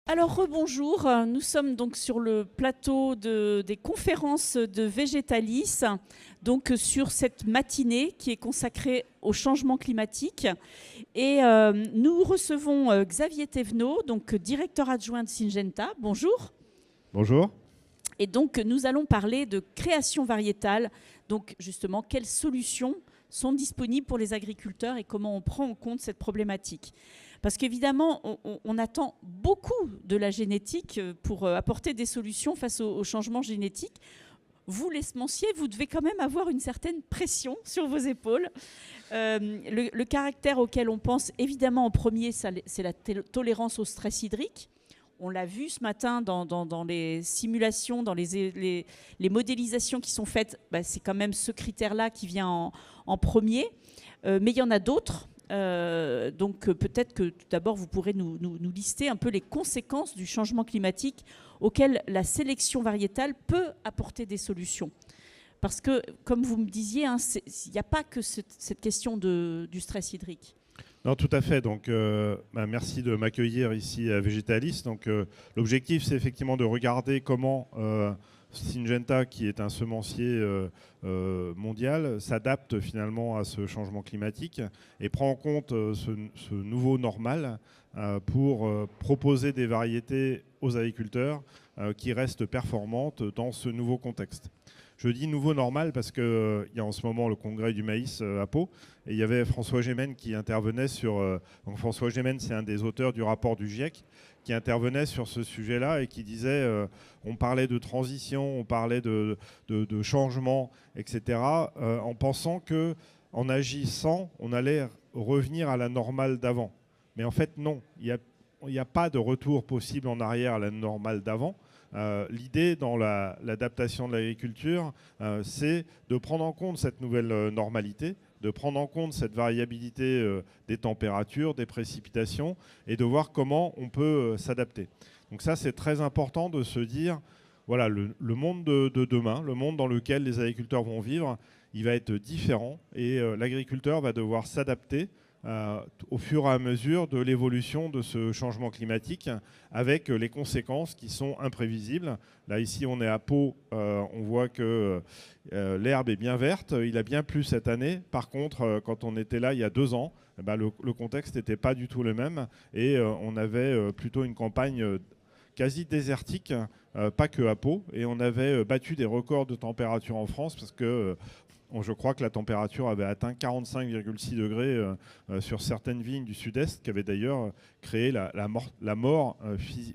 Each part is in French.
Alors rebonjour, nous sommes donc sur le plateau des conférences de Végétalis, donc sur cette matinée qui est consacrée au changement climatique. Et nous recevons Xavier Thévenot, donc directeur adjoint de Syngenta. Bonjour. Bonjour. Et donc nous allons parler de création variétale, donc justement quelles solutions sont disponibles pour les agriculteurs et comment on prend en compte cette problématique. Parce qu'évidemment, on attend beaucoup de la génétique pour apporter des solutions face au changement génétique. Vous, les semenciers, vous devez quand même avoir une certaine pression sur vos épaules. Le caractère auquel on pense évidemment en premier, c'est la tolérance au stress hydrique. On l'a vu ce matin dans les simulations, dans les modélisations qui sont faites. C'est quand même ce critère-là qui vient en premier. Mais il y en a d'autres. Donc peut-être que tout d'abord vous pourrez nous lister un peu les conséquences du changement climatique auxquelles la sélection variétale peut apporter des solutions. Parce que, comme vous me disiez, il n'y a pas que cette question du stress hydrique. Non, tout à fait. Donc, merci de m'accueillir ici à Végétalis. Donc, l'objectif, c'est effectivement de regarder comment Syngenta, qui est un semencier mondial, s'adapte finalement à ce changement climatique et prend en compte ce nouveau normal pour proposer des variétés aux agriculteurs qui restent performantes dans ce nouveau contexte. Je dis nouveau normal parce qu'il y a en ce moment le congrès du maïs à Pau et il y avait François Gémen qui intervenait sur... donc François Gémen, c'est un des auteurs du rapport du GIEC qui intervenait sur ce sujet-là et qui disait on parlait de transition, on parlait de changement, etc. En pensant qu'en agissant, on allait revenir à la normale d'avant. Mais en fait, non. Il n'y a pas de retour possible en arrière à la normale d'avant. L'idée dans l'adaptation de l'agriculture, c'est de prendre en compte cette nouvelle normalité, de prendre en compte cette variabilité des températures, des précipitations, et de voir comment on peut s'adapter. Donc ça, c'est très important de se dire, voilà, le monde de demain, le monde dans lequel les agriculteurs vont vivre, il va être différent, et l'agriculteur va devoir s'adapter au fur et à mesure de l'évolution de ce changement climatique avec les conséquences qui sont imprévisibles. Là, ici, on est à Pau, on voit que l'herbe est bien verte, il a bien plu cette année. Par contre, quand on était là il y a 2 ans, le contexte n'était pas du tout le même et on avait plutôt une campagne quasi désertique, pas que à Pau, et on avait battu des records de température en France parce que je crois que la température avait atteint 45,6 degrés sur certaines vignes du sud-est, qui avaient d'ailleurs créé la mort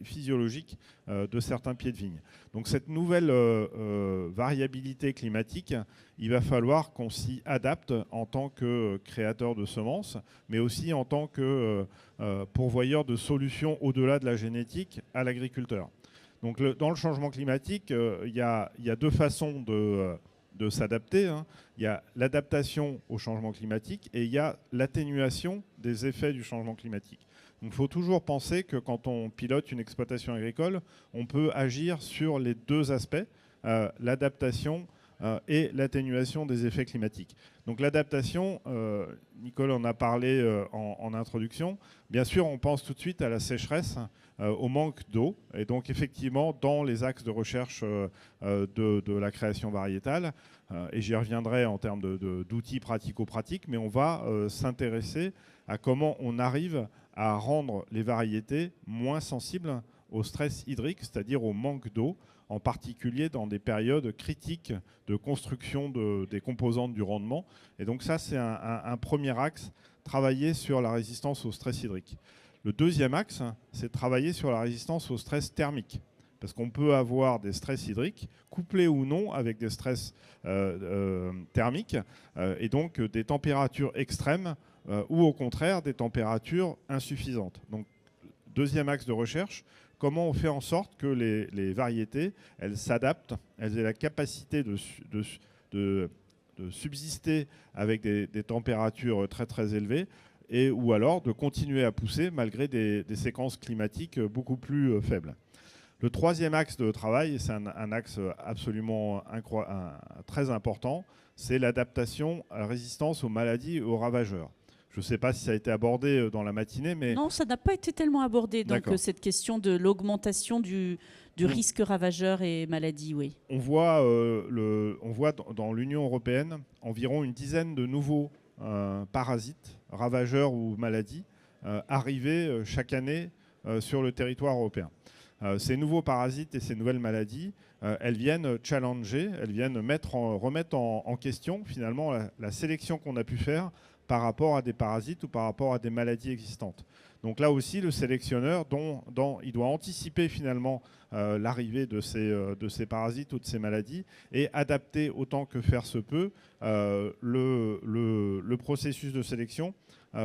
physiologique de certains pieds de vigne. Donc cette nouvelle variabilité climatique, il va falloir qu'on s'y adapte en tant que créateur de semences, mais aussi en tant que pourvoyeur de solutions au-delà de la génétique à l'agriculteur. Donc dans le changement climatique, il y a 2 façons de s'adapter. Hein. Il y a l'adaptation au changement climatique et il y a l'atténuation des effets du changement climatique. Donc il faut toujours penser que quand on pilote une exploitation agricole, on peut agir sur les 2 aspects, l'adaptation et l'atténuation des effets climatiques. Donc l'adaptation, Nicole en a parlé en introduction, bien sûr on pense tout de suite à la sécheresse, au manque d'eau, et donc effectivement dans les axes de recherche de la création variétale, et j'y reviendrai en termes d'outils pratico-pratiques, mais on va s'intéresser à comment on arrive à rendre les variétés moins sensibles au stress hydrique, c'est-à-dire au manque d'eau, en particulier dans des périodes critiques de construction des composantes du rendement. Et donc ça, c'est un premier axe, travailler sur la résistance au stress hydrique. Le deuxième axe, c'est travailler sur la résistance au stress thermique. Parce qu'on peut avoir des stress hydriques, couplés ou non avec des stress thermiques, et donc des températures extrêmes, ou au contraire des températures insuffisantes. Donc, deuxième axe de recherche, comment on fait en sorte que les variétés, elles s'adaptent, elles aient la capacité de subsister avec des températures très très élevées, ou alors de continuer à pousser malgré des séquences climatiques beaucoup plus faibles. Le troisième axe de travail, et c'est un axe absolument très important, c'est l'adaptation à la résistance aux maladies et aux ravageurs. Je ne sais pas si ça a été abordé dans la matinée, mais... Non, ça n'a pas été tellement abordé, donc cette question de l'augmentation du risque ravageur et maladie, oui. On voit dans l'Union européenne environ une dizaine de nouveaux parasites, ravageurs ou maladies, arriver chaque année sur le territoire européen. Ces nouveaux parasites et ces nouvelles maladies, elles viennent challenger, elles viennent remettre en question finalement la sélection qu'on a pu faire par rapport à des parasites ou par rapport à des maladies existantes. Donc là aussi, le sélectionneur, il doit anticiper finalement l'arrivée de ces parasites ou de ces maladies et adapter autant que faire se peut le processus de sélection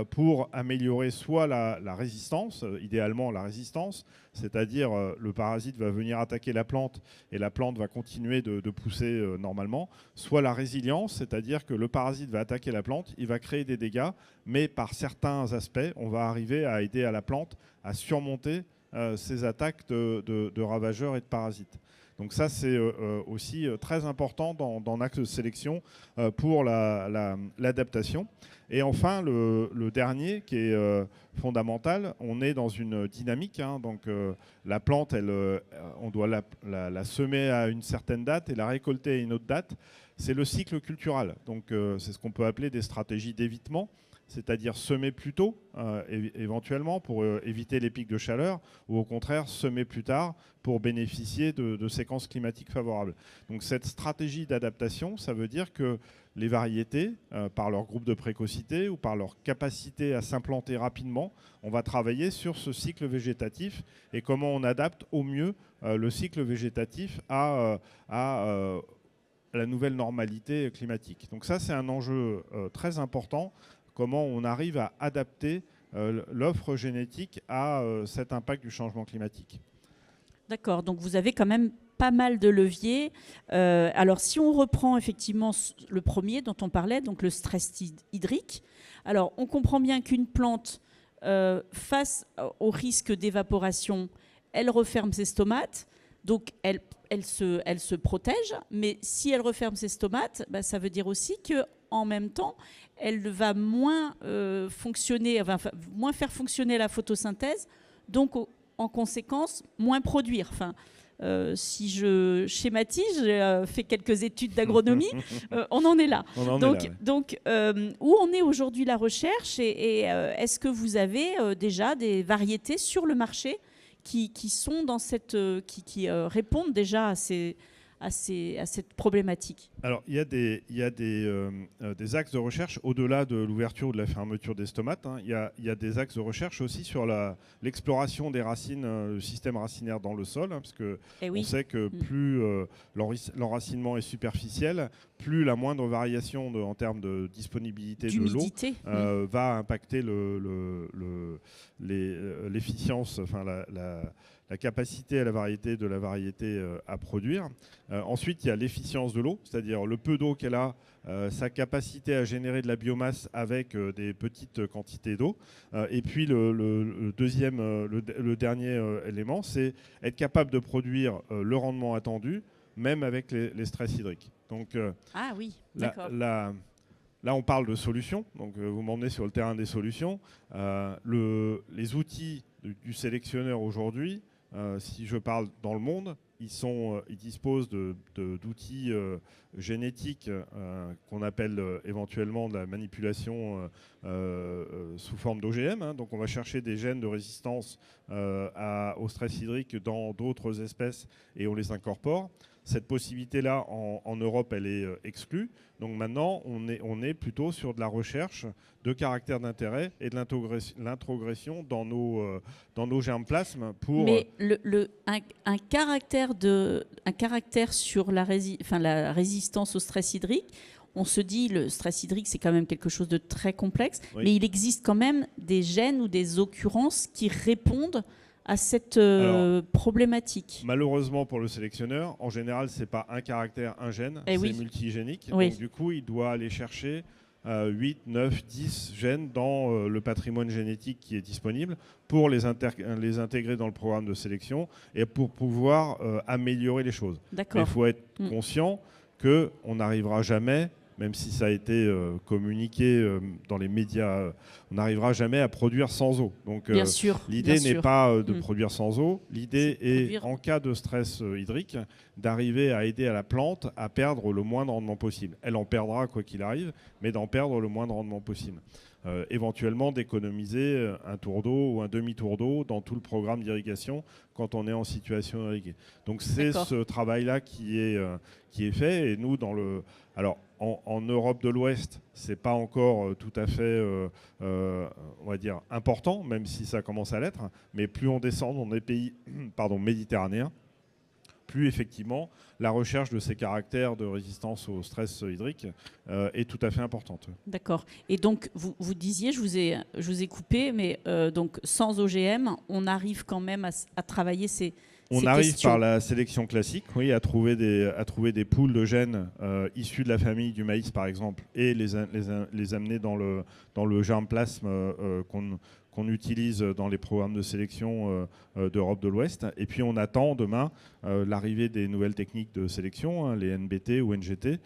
pour améliorer soit la résistance, idéalement la résistance, c'est-à-dire le parasite va venir attaquer la plante et la plante va continuer de pousser normalement, soit la résilience, c'est-à-dire que le parasite va attaquer la plante, il va créer des dégâts, mais par certains aspects, on va arriver à aider à la plante à surmonter ces attaques de ravageurs et de parasites. Donc ça, c'est aussi très important dans l'axe de sélection pour l'adaptation. Et enfin, le dernier, qui est fondamental, on est dans une dynamique. Donc la plante, on doit la semer à une certaine date et la récolter à une autre date. C'est le cycle cultural. Donc c'est ce qu'on peut appeler des stratégies d'évitement, c'est-à-dire semer plus tôt, éventuellement, pour éviter les pics de chaleur, ou au contraire, semer plus tard pour bénéficier de séquences climatiques favorables. Donc cette stratégie d'adaptation, ça veut dire que les variétés, par leur groupe de précocité ou par leur capacité à s'implanter rapidement, on va travailler sur ce cycle végétatif et comment on adapte au mieux le cycle végétatif à la nouvelle normalité climatique. Donc ça, c'est un enjeu très important. Comment on arrive à adapter l'offre génétique à cet impact du changement climatique. D'accord, donc vous avez quand même pas mal de leviers. Alors si on reprend effectivement le premier dont on parlait, donc le stress hydrique, alors on comprend bien qu'une plante, face au risque d'évaporation, elle referme ses stomates, donc elle se protège, mais si elle referme ses stomates, ça veut dire aussi qu'en même temps, elle va moins moins faire fonctionner la photosynthèse, donc en conséquence, moins produire. Enfin, si je schématise, j'ai fait quelques études d'agronomie, on en est là. Donc, où en est aujourd'hui la recherche et est-ce que vous avez déjà des variétés sur le marché qui sont dans qui répondent déjà à cette problématique? Alors, il y a des axes de recherche au-delà de l'ouverture ou de la fermeture des stomates. Il y a des axes de recherche aussi sur l'exploration des racines, le système racinaire dans le sol, parce que on sait que plus l'enracinement est superficiel, plus la moindre variation en termes de disponibilité de l'eau va impacter l'efficience, enfin la capacité à la variété de la variété à produire. Ensuite, il y a l'efficience de l'eau, c'est-à-dire le peu d'eau qu'elle a, sa capacité à générer de la biomasse avec des petites quantités d'eau. Et puis le dernier élément, c'est être capable de produire le rendement attendu, même avec les stress hydriques. Donc, ah oui, d'accord. Là, on parle de solutions. Donc, vous m'emmenez sur le terrain des solutions. Les outils du sélectionneur aujourd'hui, si je parle dans le monde, ils disposent d'outils génétiques qu'on appelle éventuellement de la manipulation sous forme d'OGM. Donc on va chercher des gènes de résistance au stress hydrique dans d'autres espèces et on les incorpore. Cette possibilité-là, en Europe, elle est exclue. Donc maintenant, on est plutôt sur de la recherche de caractères d'intérêt et de l'introgression dans nos germplasmes pour... Mais un caractère sur la résistance au stress hydrique, on se dit le stress hydrique, c'est quand même quelque chose de très complexe, mais il existe quand même des gènes ou des occurrences qui répondent à cette problématique. Malheureusement pour le sélectionneur, en général, ce n'est pas un caractère, un gène, c'est multigénique. Donc du coup, il doit aller chercher 8, 9, 10 gènes dans le patrimoine génétique qui est disponible pour les intégrer dans le programme de sélection et pour pouvoir améliorer les choses. Il faut être conscient qu'on n'arrivera jamais même si ça a été communiqué dans les médias, on n'arrivera jamais à produire sans eau. Donc l'idée n'est pas de produire sans eau, l'idée est, en cas de stress hydrique, d'arriver à aider à la plante à perdre le moins de rendement possible. Elle en perdra quoi qu'il arrive, mais d'en perdre le moins de rendement possible. Éventuellement d'économiser un tour d'eau ou un demi-tour d'eau dans tout le programme d'irrigation quand on est en situation irriguée. Donc c'est ce travail-là qui est fait. Et nous, alors en Europe de l'Ouest, c'est pas encore tout à fait, on va dire, important, même si ça commence à l'être. Mais plus on descend dans des pays méditerranéens, plus effectivement la recherche de ces caractères de résistance au stress hydrique est tout à fait importante. D'accord. Et donc vous disiez, je vous ai coupé, mais donc sans OGM, on arrive quand même à travailler ces On arrive questions. par la sélection classique, oui, à trouver des poules de gènes issus de la famille du maïs par exemple, et les amener dans le germplasme qu'on utilise dans les programmes de sélection d'Europe de l'Ouest. Et puis on attend demain l'arrivée des nouvelles techniques de sélection, les NBT ou NGT,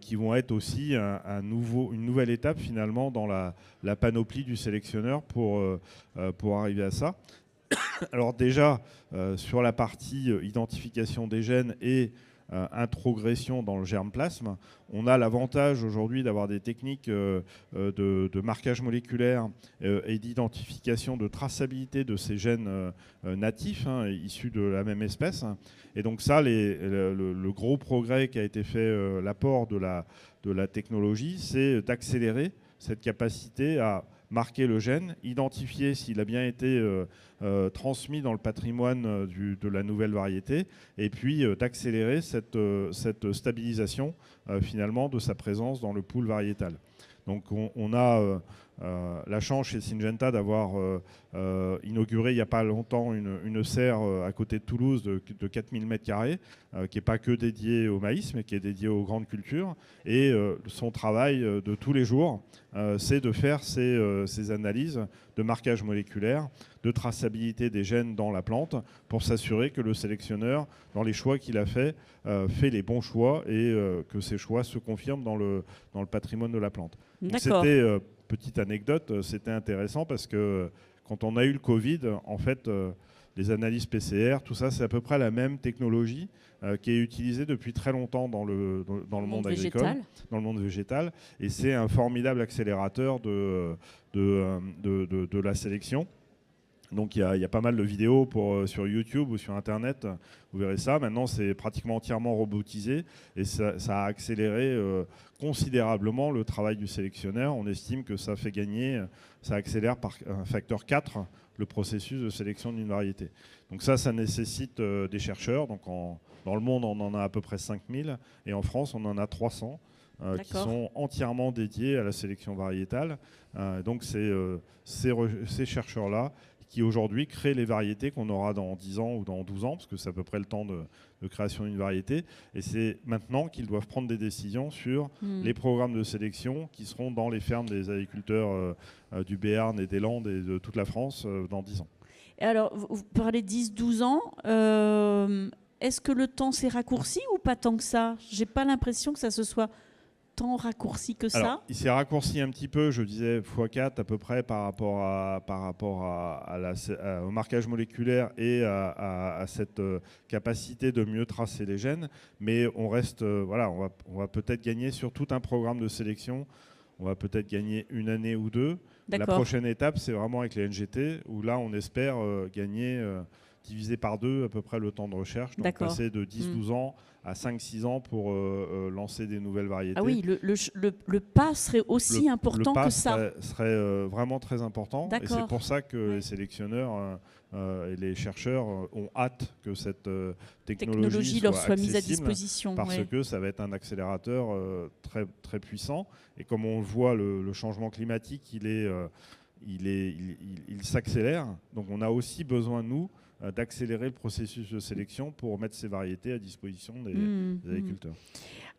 qui vont être aussi une nouvelle étape finalement dans la panoplie du sélectionneur pour arriver à ça. Alors déjà, sur la partie identification des gènes et introgression dans le germplasme, on a l'avantage aujourd'hui d'avoir des techniques de marquage moléculaire et d'identification, de traçabilité de ces gènes natifs, issus de la même espèce. Et donc ça, le gros progrès qui a été fait, l'apport de la technologie, c'est d'accélérer cette capacité à marquer le gène, identifier s'il a bien été transmis dans le patrimoine de la nouvelle variété, et puis d'accélérer cette stabilisation finalement de sa présence dans le pool variétal. Donc on a la chance chez Syngenta d'avoir inauguré il n'y a pas longtemps une serre à côté de Toulouse de 4000 m², qui n'est pas que dédiée au maïs, mais qui est dédiée aux grandes cultures. Et son travail de tous les jours, c'est de faire ces analyses de marquage moléculaire, de traçabilité des gènes dans la plante, pour s'assurer que le sélectionneur, dans les choix qu'il a fait les bons choix et que ces choix se confirment dans le patrimoine de la plante. C'était, petite anecdote, c'était intéressant parce que quand on a eu le Covid, en fait, les analyses PCR, tout ça, c'est à peu près la même technologie qui est utilisée depuis très longtemps dans le monde agricole, dans le monde végétal. Et c'est un formidable accélérateur de la sélection. Donc il y a pas mal de vidéos sur YouTube ou sur Internet, vous verrez ça. Maintenant, c'est pratiquement entièrement robotisé et ça a accéléré considérablement le travail du sélectionneur. On estime que ça accélère par un facteur 4 le processus de sélection d'une variété. Donc ça nécessite des chercheurs. Donc dans le monde, on en a à peu près 5000 et en France, on en a 300 qui sont entièrement dédiés à la sélection variétale. Donc c'est ces chercheurs-là qui aujourd'hui créent les variétés qu'on aura dans 10 ans ou dans 12 ans, parce que c'est à peu près le temps de création d'une variété. Et c'est maintenant qu'ils doivent prendre des décisions sur les programmes de sélection qui seront dans les fermes des agriculteurs du Béarn et des Landes et de toute la France dans 10 ans. Et alors, vous parlez de 10-12 ans. Est-ce que le temps s'est raccourci ou pas tant que ça? J'ai pas l'impression que ça se soit tant raccourci que ça. Alors, il s'est raccourci un petit peu, je disais x4 à peu près par rapport au marquage moléculaire et à cette capacité de mieux tracer les gènes. Mais on reste, on va peut-être gagner sur tout un programme de sélection. On va peut-être gagner une année ou deux. La prochaine étape, c'est vraiment avec les NGT, où là, on espère gagner, diviser par 2 à peu près le temps de recherche. Donc passer de 10-12 ans à 5-6 ans pour lancer des nouvelles variétés. Ah oui, le pas serait aussi important que ça. Serait vraiment très important. Et c'est pour ça que les sélectionneurs et les chercheurs ont hâte que cette technologie leur soit mise à accessible, disposition. Parce que ça va être un accélérateur très, très puissant. Et comme on le voit, le changement climatique, il s'accélère. Donc on a aussi besoin, nous, d'accélérer le processus de sélection pour mettre ces variétés à disposition des agriculteurs.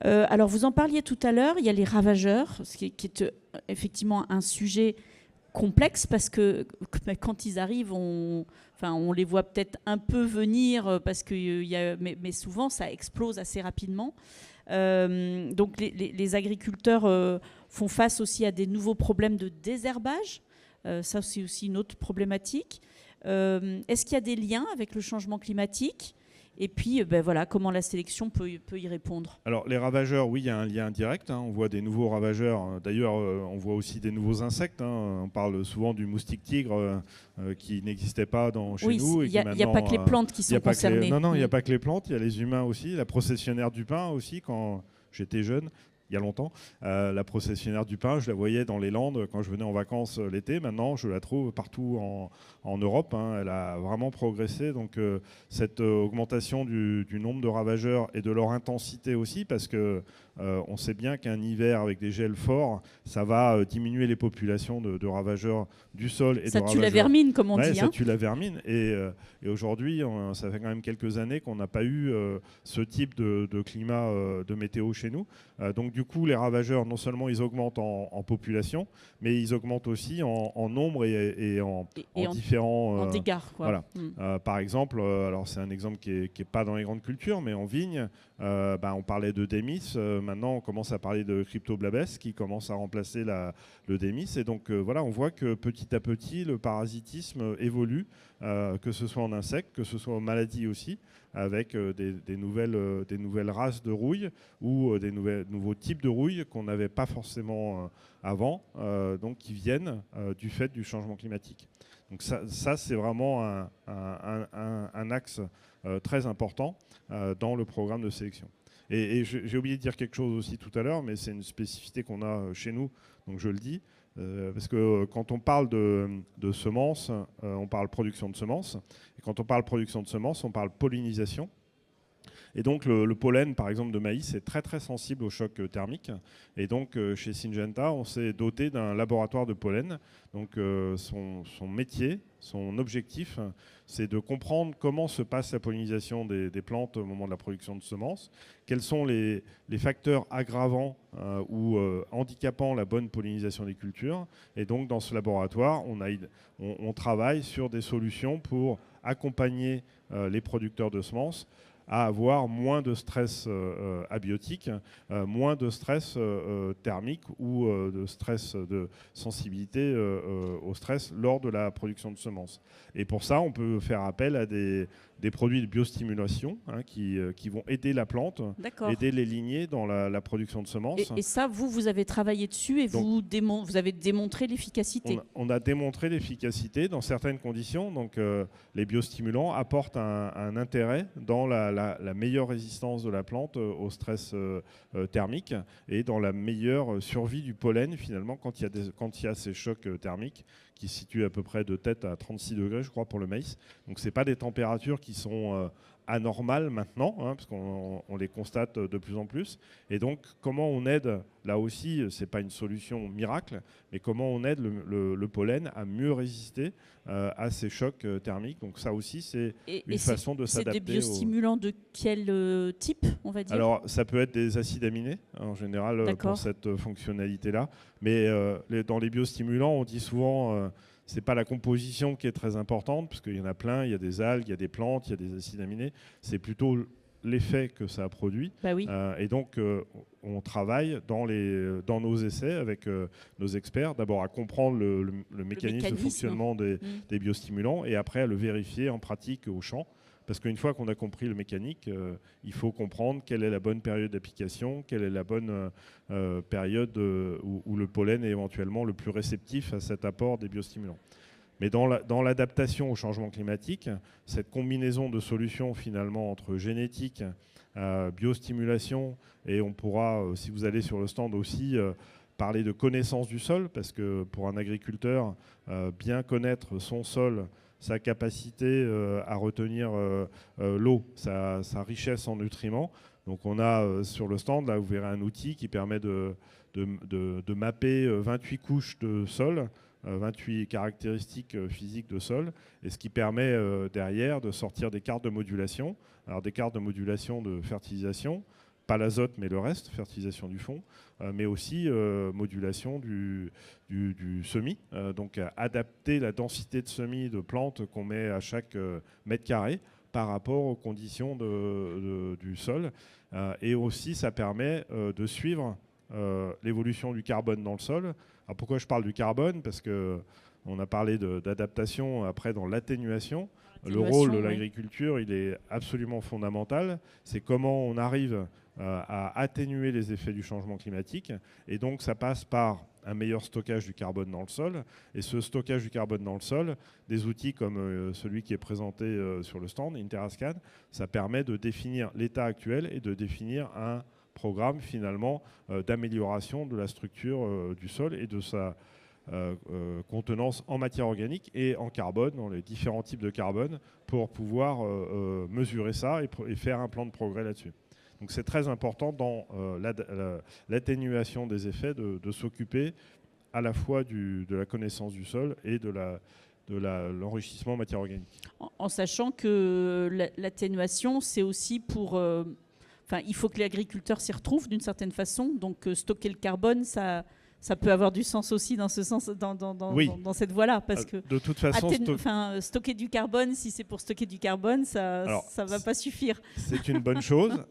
Alors, vous en parliez tout à l'heure, il y a les ravageurs, ce qui est effectivement un sujet complexe parce que quand ils arrivent, on les voit peut-être un peu venir, mais souvent, ça explose assez rapidement. Donc les agriculteurs font face aussi à des nouveaux problèmes de désherbage. Ça, c'est aussi une autre problématique. Est-ce qu'il y a des liens avec le changement climatique ? Et puis, voilà, comment la sélection peut y répondre. Alors, les ravageurs, oui, il y a un lien direct. On voit des nouveaux ravageurs. D'ailleurs, on voit aussi des nouveaux insectes. On parle souvent du moustique tigre qui n'existait pas chez nous. Il n'y a pas que les plantes qui sont concernées. Non, il n'y a pas que les plantes. Il y a les humains aussi. La processionnaire du pain aussi, quand j'étais jeune. Il y a longtemps, la processionnaire du pain, je la voyais dans les Landes quand je venais en vacances l'été. Maintenant, je la trouve partout en Europe. Elle a vraiment progressé. Donc, cette augmentation du nombre de ravageurs et de leur intensité aussi, parce que on sait bien qu'un hiver avec des gels forts, ça va diminuer les populations de ravageurs du sol et ça de tue ravageurs. La vermine, comme on dit. Ça tue la vermine. Et aujourd'hui, ça fait quand même quelques années qu'on n'a pas eu ce type de climat, de météo chez nous. Donc du coup, les ravageurs, non seulement ils augmentent en population, mais ils augmentent aussi en nombre et en différents... en dégâts, quoi. Voilà. Par exemple, alors c'est un exemple qui n'est pas dans les grandes cultures, mais en vigne, on parlait de Démis. Maintenant, on commence à parler de Cryptoblabès qui commence à remplacer le Démis. Et donc voilà, on voit que petit à petit, le parasitisme évolue, que ce soit en insectes, que ce soit en maladies aussi, avec des nouvelles races de rouille ou des nouveaux types de rouille qu'on n'avait pas forcément avant, donc qui viennent du fait du changement climatique. Donc ça c'est vraiment un axe très important dans le programme de sélection. Et j'ai oublié de dire quelque chose aussi tout à l'heure, mais c'est une spécificité qu'on a chez nous, donc je le dis. Parce que quand on parle de semences, on parle production de semences. Et quand on parle production de semences, on parle pollinisation. Et donc le pollen, par exemple, de maïs est très très sensible au choc thermique. Et donc chez Syngenta, on s'est doté d'un laboratoire de pollen. Donc son métier, son objectif, c'est de comprendre comment se passe la pollinisation des plantes au moment de la production de semences, quels sont les facteurs aggravants ou handicapant la bonne pollinisation des cultures. Et donc dans ce laboratoire, on travaille sur des solutions pour accompagner les producteurs de semences à avoir moins de stress abiotique, moins de stress thermique ou de stress de sensibilité au stress lors de la production de semences. Et pour ça, on peut faire appel à des produits de biostimulation qui vont aider la plante, aider les lignées dans la production de semences. Et ça, vous avez travaillé dessus et donc, vous avez démontré l'efficacité. On a démontré l'efficacité dans certaines conditions. Donc, les biostimulants apportent un intérêt dans la meilleure résistance de la plante au stress thermique et dans la meilleure survie du pollen, finalement, quand il y a ces chocs thermiques qui se situent à peu près de tête à 36 degrés, je crois, pour le maïs. Donc, ce n'est pas des températures qui sont anormales maintenant, parce qu'on les constate de plus en plus. Et donc, comment on aide, là aussi, ce n'est pas une solution miracle, mais comment on aide le pollen à mieux résister à ces chocs thermiques. Donc ça aussi, c'est une façon de s'adapter. C'est des biostimulants de quel type, on va dire ? Alors, ça peut être des acides aminés, en général, pour cette fonctionnalité-là. Mais dans les biostimulants, on dit souvent... c'est pas la composition qui est très importante, parce qu'il y en a plein, il y a des algues, il y a des plantes, il y a des acides aminés. C'est plutôt l'effet que ça a produit. Bah oui. Et donc, on travaille dans nos essais avec nos experts, d'abord à comprendre le mécanisme de fonctionnement des biostimulants, et après à le vérifier en pratique au champ. Parce qu'une fois qu'on a compris le mécanique, il faut comprendre quelle est la bonne période d'application, quelle est la bonne période où le pollen est éventuellement le plus réceptif à cet apport des biostimulants. Mais dans l'adaptation au changement climatique, cette combinaison de solutions finalement entre génétique, biostimulation, et on pourra, si vous allez sur le stand aussi, parler de connaissance du sol, parce que pour un agriculteur, bien connaître son sol, sa capacité à retenir l'eau, sa richesse en nutriments. Donc on a sur le stand, là vous verrez un outil qui permet de mapper 28 couches de sol, 28 caractéristiques physiques de sol, et ce qui permet derrière de sortir des cartes de modulation. Alors des cartes de modulation de fertilisation, pas l'azote mais le reste, fertilisation du fond, mais aussi modulation du semis, donc adapter la densité de semis de plantes qu'on met à chaque mètre carré par rapport aux conditions du sol. Et aussi, ça permet de suivre l'évolution du carbone dans le sol. Alors pourquoi je parle du carbone? Parce qu'on a parlé d'adaptation après dans l'atténuation. Le rôle de l'agriculture, il est absolument fondamental. C'est comment on arrive à atténuer les effets du changement climatique. Et donc, ça passe par un meilleur stockage du carbone dans le sol. Et ce stockage du carbone dans le sol, des outils comme celui qui est présenté sur le stand, Interascan, ça permet de définir l'état actuel et de définir un programme finalement d'amélioration de la structure du sol et de sa contenance en matière organique et en carbone, dans les différents types de carbone, pour pouvoir mesurer ça et faire un plan de progrès là-dessus. Donc c'est très important dans l'atténuation des effets de s'occuper à la fois de la connaissance du sol et de l'enrichissement en matière organique. En sachant que l'atténuation, c'est aussi pour... il faut que l'agriculteur s'y retrouve d'une certaine façon. Donc stocker le carbone, ça peut avoir du sens aussi dans ce sens, dans cette voie-là, parce que de toute façon, stocker du carbone, si c'est pour stocker du carbone, ça va pas suffire. C'est une bonne chose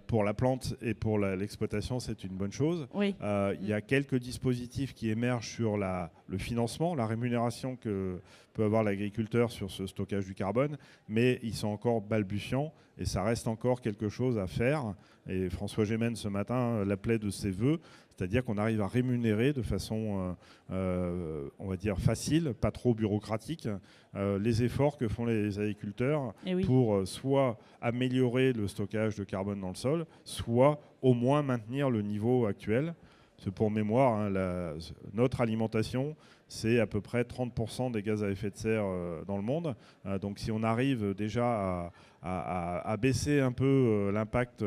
pour la plante et pour l'exploitation, c'est une bonne chose. Oui. Il y a quelques dispositifs qui émergent sur le financement, la rémunération que peut avoir l'agriculteur sur ce stockage du carbone, mais ils sont encore balbutiants et ça reste encore quelque chose à faire. Et François Gémen ce matin l'appelait de ses voeux. C'est-à-dire qu'on arrive à rémunérer de façon, on va dire, facile, pas trop bureaucratique, les efforts que font les agriculteurs pour soit améliorer le stockage de carbone dans le sol, soit au moins maintenir le niveau actuel. C'est pour mémoire, notre alimentation, c'est à peu près 30% des gaz à effet de serre dans le monde. Donc si on arrive déjà à baisser un peu l'impact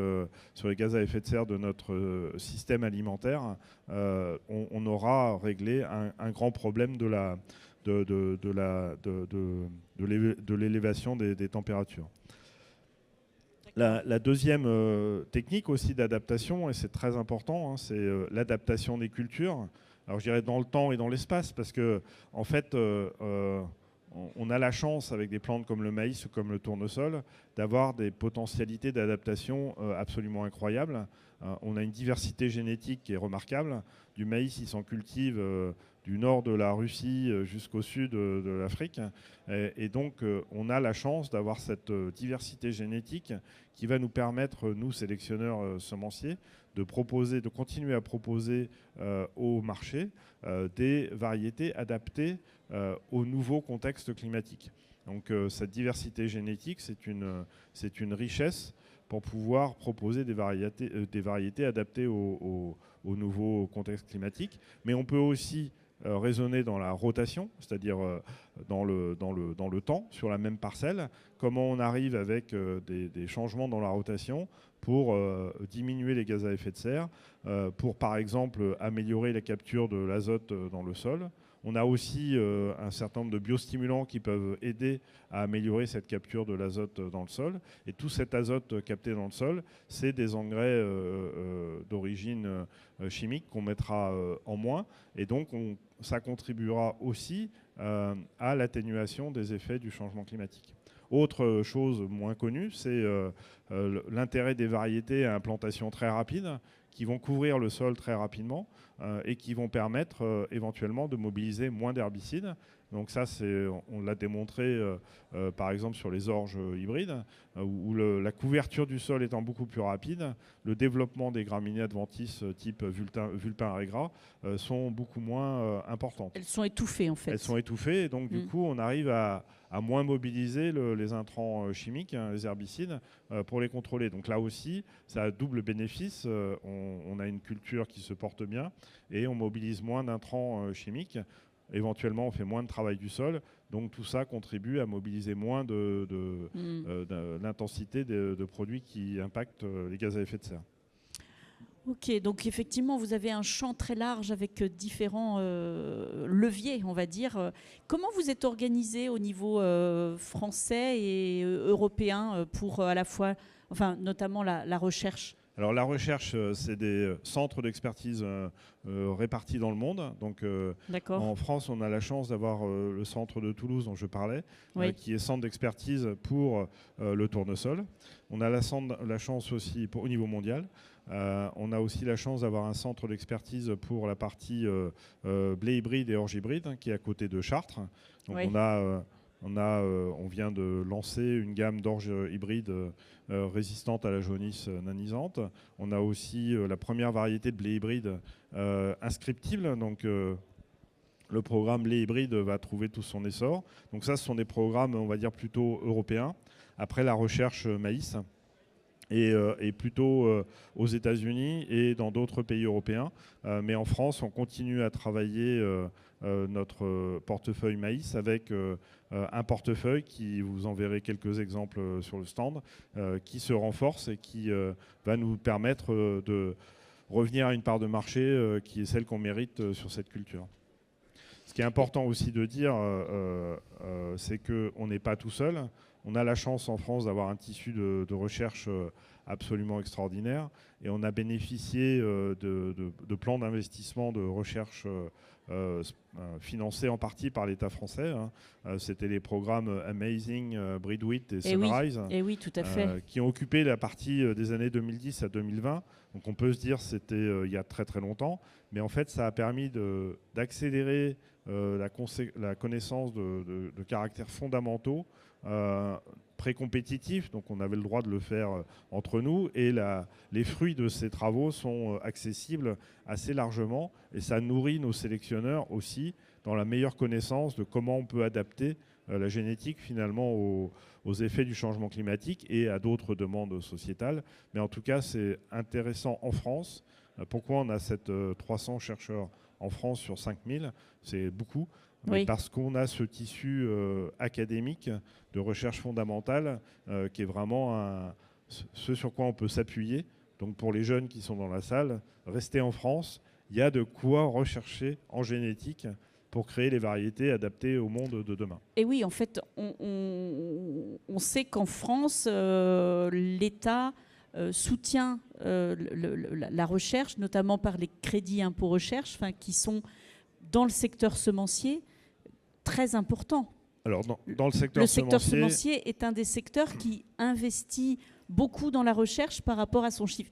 sur les gaz à effet de serre de notre système alimentaire, on aura réglé un grand problème de l'élévation des températures. La deuxième technique aussi d'adaptation, et c'est très important, c'est l'adaptation des cultures. Alors je dirais dans le temps et dans l'espace, parce que en fait, on a la chance avec des plantes comme le maïs ou comme le tournesol d'avoir des potentialités d'adaptation absolument incroyables. On a une diversité génétique qui est remarquable. Du maïs, il s'en cultive du nord de la Russie jusqu'au sud de l'Afrique. Et donc, on a la chance d'avoir cette diversité génétique qui va nous permettre, nous, sélectionneurs semenciers, de continuer à proposer au marché des variétés adaptées au nouveau contexte climatique. Donc, cette diversité génétique, c'est une richesse pour pouvoir proposer des variétés adaptées au nouveau contexte climatique. Mais on peut aussi raisonner dans la rotation, c'est-à-dire dans le temps, sur la même parcelle, comment on arrive avec des changements dans la rotation pour diminuer les gaz à effet de serre, pour par exemple améliorer la capture de l'azote dans le sol. On a aussi un certain nombre de biostimulants qui peuvent aider à améliorer cette capture de l'azote dans le sol. Et tout cet azote capté dans le sol, c'est des engrais d'origine chimique qu'on mettra en moins. Et donc, ça contribuera aussi à l'atténuation des effets du changement climatique. Autre chose moins connue, c'est l'intérêt des variétés à implantation très rapide, qui vont couvrir le sol très rapidement et qui vont permettre éventuellement de mobiliser moins d'herbicides. Donc ça, on l'a démontré par exemple sur les orges hybrides, où la couverture du sol étant beaucoup plus rapide, le développement des graminées adventices type vulpin régras sont beaucoup moins importantes. Elles sont étouffées en fait. Elles sont étouffées et donc du coup on arrive à moins mobiliser les intrants chimiques, les herbicides, pour les contrôler. Donc là aussi, ça a double bénéfice. On a une culture qui se porte bien et on mobilise moins d'intrants chimiques. Éventuellement, on fait moins de travail du sol. Donc tout ça contribue à mobiliser moins de l'intensité de produits qui impactent les gaz à effet de serre. Ok, donc effectivement, vous avez un champ très large avec différents leviers, on va dire. Comment vous êtes organisé au niveau français et européen pour à la fois, notamment la recherche ? Alors la recherche, c'est des centres d'expertise répartis dans le monde. Donc en France, on a la chance d'avoir le centre de Toulouse dont je parlais, qui est centre d'expertise pour le tournesol. On a la chance aussi au niveau mondial. On a aussi la chance d'avoir un centre d'expertise pour la partie blé hybride et orge hybride, qui est à côté de Chartres. Donc on vient de lancer une gamme d'orge hybride résistante à la jaunisse nanisante. On a aussi la première variété de blé hybride inscriptible. Donc le programme blé hybride va trouver tout son essor. Donc ça, ce sont des programmes, on va dire, plutôt européens. Après, la recherche maïs est plutôt aux États-Unis et dans d'autres pays européens. Mais en France, on continue à travailler notre portefeuille maïs avec un portefeuille qui, vous en verrez quelques exemples sur le stand, qui se renforce et qui va nous permettre de revenir à une part de marché qui est celle qu'on mérite sur cette culture. Ce qui est important aussi de dire, c'est qu'on n'est pas tout seul. On a la chance en France d'avoir un tissu de recherche absolument extraordinaire et on a bénéficié de plans d'investissement de recherche financés en partie par l'État français. C'était les programmes Amazing, Breedwheat et Sunrise, oui, tout à fait. qui ont occupé la partie des années 2010 à 2020. Donc on peut se dire que c'était il y a très très longtemps, mais en fait ça a permis d'accélérer la connaissance de caractères fondamentaux pré-compétitifs, donc on avait le droit de le faire entre nous, et les fruits de ces travaux sont accessibles assez largement, et ça nourrit nos sélectionneurs aussi dans la meilleure connaissance de comment on peut adapter la génétique finalement aux effets du changement climatique et à d'autres demandes sociétales. Mais en tout cas, c'est intéressant en France. Pourquoi on a 300 chercheurs en France sur 5000 ? C'est beaucoup. Mais parce qu'on a ce tissu académique de recherche fondamentale qui est vraiment ce sur quoi on peut s'appuyer. Donc pour les jeunes qui sont dans la salle, restez en France. Il y a de quoi rechercher en génétique pour créer les variétés adaptées au monde de demain. Et oui, en fait, on sait qu'en France, l'État soutient la recherche, notamment par les crédits impôts recherche, qui sont dans le secteur semencier très importants. Alors, dans le secteur semencier est un des secteurs qui investit beaucoup dans la recherche par rapport à son chiffre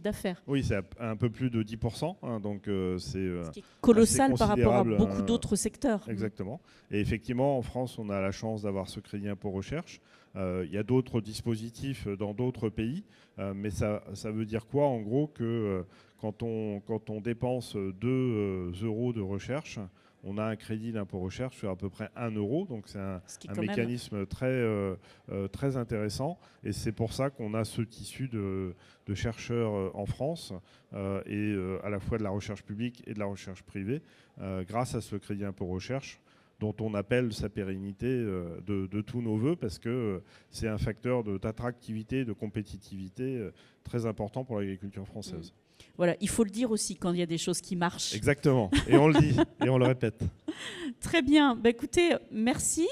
d'affaires. Oui, c'est un peu plus de 10%, donc c'est ce qui est colossal par rapport à beaucoup d'autres secteurs. Exactement. Et effectivement, en France, on a la chance d'avoir ce crédit impôt recherche. Il y a d'autres dispositifs dans d'autres pays, mais ça veut dire quoi, en gros, que quand on dépense 2 euros de recherche, on a un crédit d'impôt recherche sur à peu près 1 euro, donc c'est un mécanisme très intéressant. Et c'est pour ça qu'on a ce tissu de chercheurs en France, et à la fois de la recherche publique et de la recherche privée, grâce à ce crédit impôt recherche, dont on appelle sa pérennité de tous nos voeux, parce que c'est un facteur d'attractivité, de compétitivité très important pour l'agriculture française. Voilà, il faut le dire aussi quand il y a des choses qui marchent. Exactement, et on le dit, et on le répète. Très bien, écoutez, merci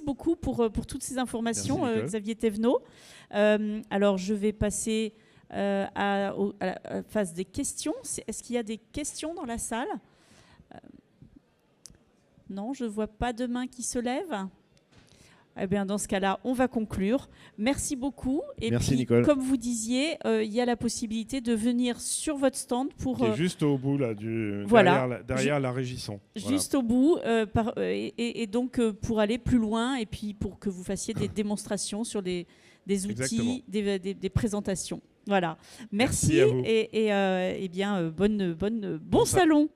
beaucoup pour toutes ces informations, Xavier Thévenot. Alors, je vais passer à la phase des questions. Est-ce qu'il y a des questions dans la salle ? Non, je ne vois pas de main qui se lève. Eh bien, dans ce cas-là, on va conclure. Merci beaucoup. Et merci, puis, Nicole. Comme vous disiez, il y a la possibilité de venir sur votre stand pour... Qui est juste au bout, là, derrière la Régisson. Juste au bout, et donc pour aller plus loin, et puis pour que vous fassiez des démonstrations sur des outils, des présentations. Voilà. Merci, à vous. Et bien, bon salon.